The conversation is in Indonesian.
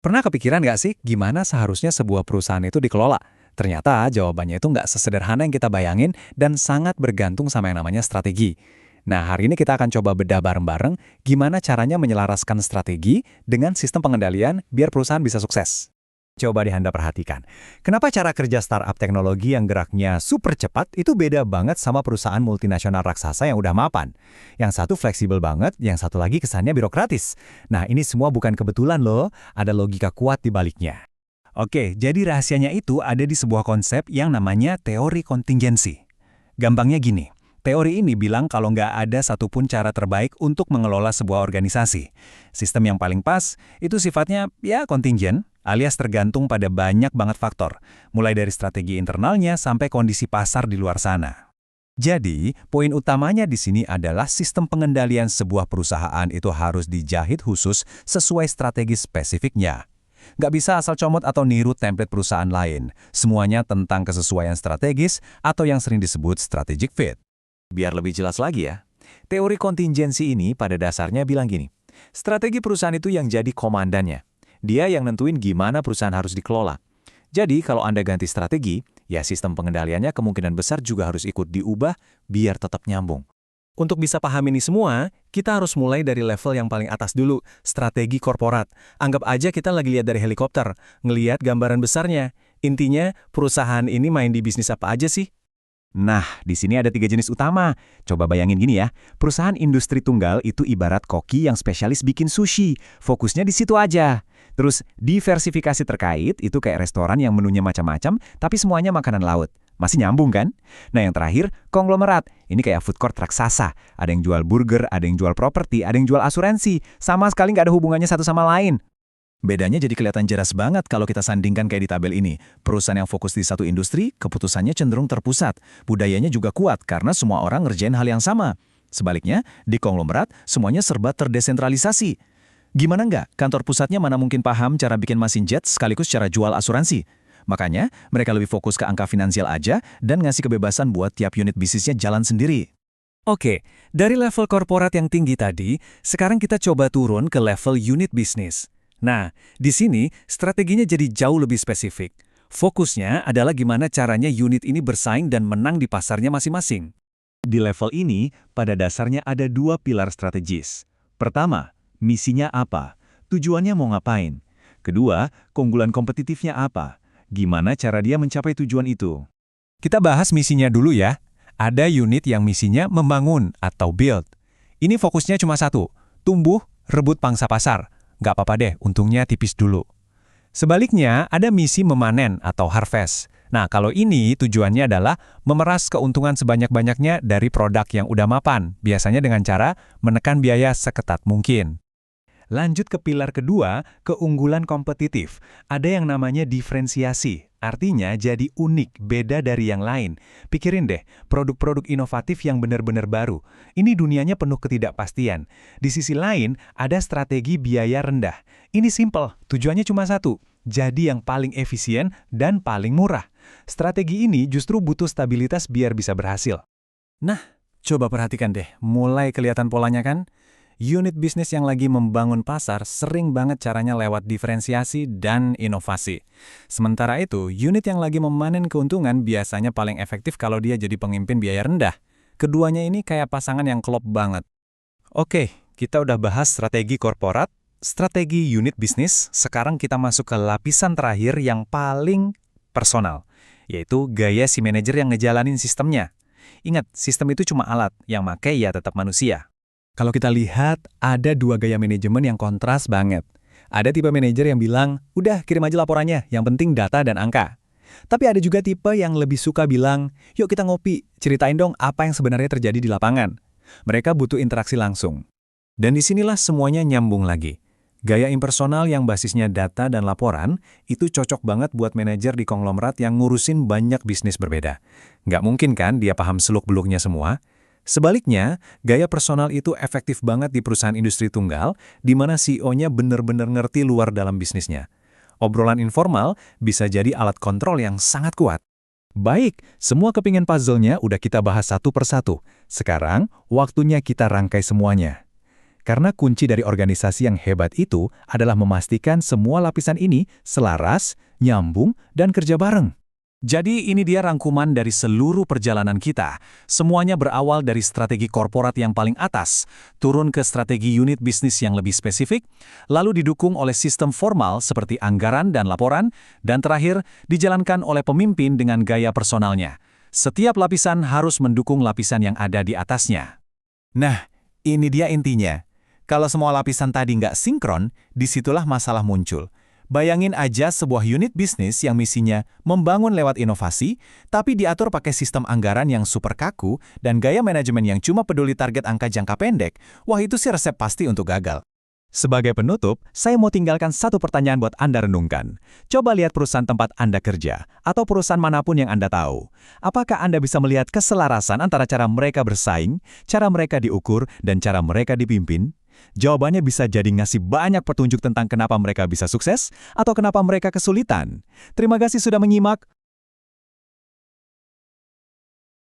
Pernah kepikiran nggak sih gimana seharusnya sebuah perusahaan itu dikelola? Ternyata jawabannya itu nggak sesederhana yang kita bayangin dan sangat bergantung sama yang namanya strategi. Nah, hari ini kita akan coba bedah bareng-bareng gimana caranya menyelaraskan strategi dengan sistem pengendalian biar perusahaan bisa sukses. Coba deh Anda perhatikan. Kenapa cara kerja startup teknologi yang geraknya super cepat itu beda banget sama perusahaan multinasional raksasa yang udah mapan? Yang satu fleksibel banget, yang satu lagi kesannya birokratis. Nah, ini semua bukan kebetulan loh, ada logika kuat di baliknya. Oke, jadi rahasianya itu ada di sebuah konsep yang namanya teori kontingensi. Gampangnya gini, teori ini bilang kalau nggak ada satupun cara terbaik untuk mengelola sebuah organisasi. Sistem yang paling pas itu sifatnya ya kontingen, alias tergantung pada banyak banget faktor, mulai dari strategi internalnya sampai kondisi pasar di luar sana. Jadi, poin utamanya di sini adalah sistem pengendalian sebuah perusahaan itu harus dijahit khusus sesuai strategi spesifiknya. Nggak bisa asal comot atau niru template perusahaan lain. Semuanya tentang kesesuaian strategis atau yang sering disebut strategic fit. Biar lebih jelas lagi ya, teori kontingensi ini pada dasarnya bilang gini, strategi perusahaan itu yang jadi komandannya. Dia yang nentuin gimana perusahaan harus dikelola. Jadi kalau Anda ganti strategi, ya sistem pengendaliannya kemungkinan besar juga harus ikut diubah biar tetap nyambung. Untuk bisa paham ini semua, kita harus mulai dari level yang paling atas dulu, strategi korporat. Anggap aja kita lagi lihat dari helikopter, ngelihat gambaran besarnya. Intinya, perusahaan ini main di bisnis apa aja sih? Nah, di sini ada 3 jenis utama. Coba bayangin gini ya, perusahaan industri tunggal itu ibarat koki yang spesialis bikin sushi. Fokusnya di situ aja. Terus, diversifikasi terkait itu kayak restoran yang menunya macam-macam, tapi semuanya makanan laut. Masih nyambung kan? Nah yang terakhir, konglomerat. Ini kayak food court raksasa. Ada yang jual burger, ada yang jual properti, ada yang jual asuransi. Sama sekali nggak ada hubungannya satu sama lain. Bedanya jadi kelihatan jelas banget kalau kita sandingkan kayak di tabel ini. Perusahaan yang fokus di satu industri, keputusannya cenderung terpusat. Budayanya juga kuat karena semua orang ngerjain hal yang sama. Sebaliknya, di konglomerat, semuanya serba terdesentralisasi. Gimana nggak? Kantor pusatnya mana mungkin paham cara bikin mesin jet sekaligus cara jual asuransi? Makanya, mereka lebih fokus ke angka finansial aja dan ngasih kebebasan buat tiap unit bisnisnya jalan sendiri. Oke, dari level korporat yang tinggi tadi, sekarang kita coba turun ke level unit bisnis. Nah, di sini strateginya jadi jauh lebih spesifik. Fokusnya adalah gimana caranya unit ini bersaing dan menang di pasarnya masing-masing. Di level ini, pada dasarnya ada 2 pilar strategis. Pertama, misinya apa? Tujuannya mau ngapain? Kedua, keunggulan kompetitifnya apa? Gimana cara dia mencapai tujuan itu? Kita bahas misinya dulu ya. Ada unit yang misinya membangun atau build. Ini fokusnya cuma satu, tumbuh, rebut pangsa pasar. Nggak apa-apa deh, untungnya tipis dulu. Sebaliknya, ada misi memanen atau harvest. Nah, kalau ini tujuannya adalah memeras keuntungan sebanyak-banyaknya dari produk yang udah mapan, biasanya dengan cara menekan biaya seketat mungkin. Lanjut ke pilar kedua, keunggulan kompetitif. Ada yang namanya diferensiasi, artinya jadi unik, beda dari yang lain. Pikirin deh, produk-produk inovatif yang benar-benar baru. Ini dunianya penuh ketidakpastian. Di sisi lain, ada strategi biaya rendah. Ini simple, tujuannya cuma satu, jadi yang paling efisien dan paling murah. Strategi ini justru butuh stabilitas biar bisa berhasil. Nah, coba perhatikan deh, mulai kelihatan polanya kan? Unit bisnis yang lagi membangun pasar sering banget caranya lewat diferensiasi dan inovasi. Sementara itu, unit yang lagi memanen keuntungan biasanya paling efektif kalau dia jadi pemimpin biaya rendah. Keduanya ini kayak pasangan yang klop banget. Oke, kita udah bahas strategi korporat, strategi unit bisnis. Sekarang kita masuk ke lapisan terakhir yang paling personal, yaitu gaya si manajer yang ngejalanin sistemnya. Ingat, sistem itu cuma alat, yang make ya tetap manusia. Kalau kita lihat, ada 2 gaya manajemen yang kontras banget. Ada tipe manajer yang bilang, udah kirim aja laporannya, yang penting data dan angka. Tapi ada juga tipe yang lebih suka bilang, yuk kita ngopi, ceritain dong apa yang sebenarnya terjadi di lapangan. Mereka butuh interaksi langsung. Dan disinilah semuanya nyambung lagi. Gaya impersonal yang basisnya data dan laporan, itu cocok banget buat manajer di konglomerat yang ngurusin banyak bisnis berbeda. Nggak mungkin kan dia paham seluk-beluknya semua? Sebaliknya, gaya personal itu efektif banget di perusahaan industri tunggal, di mana CEO-nya benar-benar ngerti luar dalam bisnisnya. Obrolan informal bisa jadi alat kontrol yang sangat kuat. Baik, semua kepingan puzzle-nya udah kita bahas satu persatu. Sekarang, waktunya kita rangkai semuanya. Karena kunci dari organisasi yang hebat itu adalah memastikan semua lapisan ini selaras, nyambung, dan kerja bareng. Jadi ini dia rangkuman dari seluruh perjalanan kita. Semuanya berawal dari strategi korporat yang paling atas, turun ke strategi unit bisnis yang lebih spesifik, lalu didukung oleh sistem formal seperti anggaran dan laporan, dan terakhir dijalankan oleh pemimpin dengan gaya personalnya. Setiap lapisan harus mendukung lapisan yang ada di atasnya. Nah, ini dia intinya. Kalau semua lapisan tadi nggak sinkron, disitulah masalah muncul. Bayangin aja sebuah unit bisnis yang misinya membangun lewat inovasi, tapi diatur pakai sistem anggaran yang super kaku dan gaya manajemen yang cuma peduli target angka jangka pendek. Wah, itu sih resep pasti untuk gagal. Sebagai penutup, saya mau tinggalkan satu pertanyaan buat Anda renungkan. Coba lihat perusahaan tempat Anda kerja, atau perusahaan manapun yang Anda tahu. Apakah Anda bisa melihat keselarasan antara cara mereka bersaing, cara mereka diukur, dan cara mereka dipimpin? Jawabannya bisa jadi ngasih banyak petunjuk tentang kenapa mereka bisa sukses, atau kenapa mereka kesulitan. Terima kasih sudah menyimak.